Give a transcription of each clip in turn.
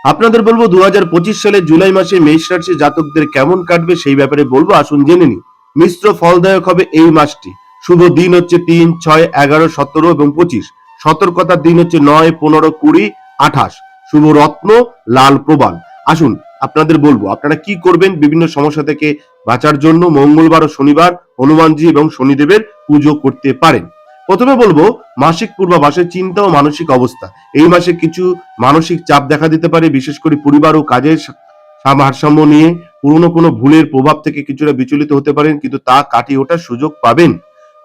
আপনাদের বলবো 2025 সালের জুলাই মাসে মেষ রাশির জাতকদের কেমন কাটবে সেই ব্যাপারে বলবো, আসুন জেনে নিই। মিশ্র ফলদায়ক হবে এই মাসটি। শুভ দিন হচ্ছে 3, 6, 11, 17 এবং 25। সতর্কতার দিন হচ্ছে 9, 15, 20, 28। শুভ রত্ন লাল প্রবাল। আসুন আপনাদের বলবো আপনারা কি করবেন বিভিন্ন সমস্যা থেকে বাঁচার জন্য। মঙ্গলবার ও শনিবার হনুমানজি এবং শনিদেবের পুজো করতে পারেন। প্রথমে বলবো মাসিক পূর্বাভাসের চিন্তা ও মানসিক অবস্থা। এই মাসে কিছু মানসিক চাপ দেখা দিতে পারে, বিশেষ করে পরিবার ও কাজের ভারসাম্য নিয়ে। পুরনো কোনো ভুলের প্রভাব থেকে কিছুটা বিচলিত হতে পারেন, কিন্তু তা কাটিয়ে ওঠার সুযোগ পাবেন।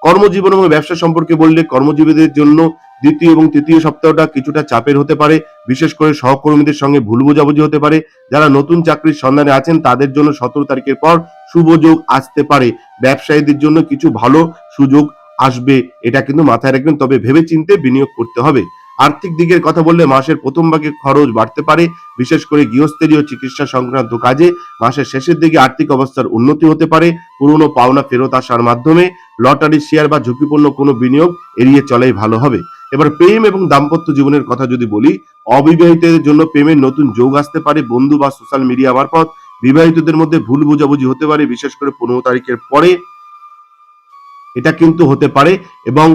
কর্মজীবন এবং ব্যবসা সম্পর্কে বললে কর্মজীবীদের জন্য দ্বিতীয় এবং তৃতীয় সপ্তাহটা কিছুটা চাপের হতে পারে। বিশেষ করে সহকর্মীদের সঙ্গে ভুল বোঝাবুঝি হতে পারে। যারা নতুন চাকরির সন্ধানে আছেন তাদের জন্য 17 তারিখের পর শুভ যোগ আসতে পারে। ব্যবসায়ীদের জন্য কিছু ভালো সুযোগ আসবে, এটা কিন্তু মাথায় রাখবেন, তবে ভেবেচিন্তে বিনিয়োগ করতে হবে। আর্থিক দিকের কথা বললে মাসের প্রথম ভাগে খরচ বাড়তে পারে, বিশেষ করে গৃহস্থালী ও চিকিৎসা সংক্রান্ত কাজে। মাসের শেষের দিকে আর্থিক অবস্থার উন্নতি হতে পারে পুরনো পাওনা ফেরত আসার মাধ্যমে। লটারি, শেয়ার বা ঝুঁকিপূর্ণ কোনো বিনিয়োগ এড়িয়ে চলাই ভালো হবে। এবার প্রেম এবং দাম্পত্য জীবনের কথা যদি বলি, অবিবাহিতদের জন্য প্রেমের নতুন যোগ আসতে পারে বন্ধু বা সোশ্যাল মিডিয়া মারফত। বিবাহিতদের মধ্যে ভুল বোঝাবুঝি হতে পারে, বিশেষ করে 15 তারিখের পরে এটা কিন্তু হতে পারে, এবং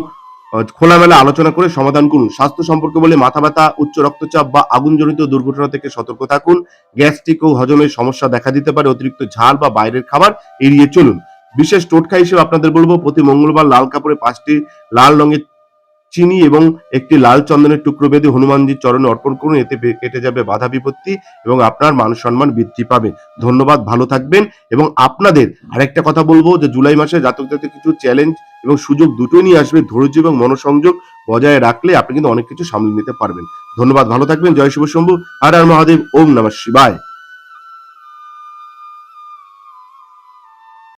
খোলামেলা আলোচনা করে সমাধান করুন। স্বাস্থ্য সম্পর্কে বলে মাথা ব্যথা, উচ্চ রক্তচাপ বা আগুনজনিত দুর্ঘটনা থেকে সতর্ক থাকুন। গ্যাস্ট্রিক ও হজমের সমস্যা দেখা দিতে পারে, অতিরিক্ত ঝাল বা বাইরের খাবার এড়িয়ে চলুন। বিশেষ টোটকা হিসেবে আপনাদের বলবো প্রতি মঙ্গলবার লাল কাপড়ে 5টি লাল রঙের চিনি এবং একটি লাল চন্দনের টুকরো বেঁধে হনুমানজির চরণে অর্পণ করুন। এতে কেটে যাবে বাধা বিপত্তি এবং আপনার মান সম্মান বৃদ্ধি পাবে। ধন্যবাদ, ভালো থাকবেন। এবং আপনাদের আরেকটা কথা বলবো যে জুলাই মাসে জাতক জাতিক কিছু চ্যালেঞ্জ এবং সুযোগ দুটোই নিয়ে আসবে। ধৈর্য এবং মনোসংযোগ বজায় রাখলে আপনি কিন্তু অনেক কিছু সামলে নিতে পারবেন। ধন্যবাদ, ভালো থাকবেন। জয় শিব শম্ভু, হর হর মহাদেব, ওম নমঃ শিবায়।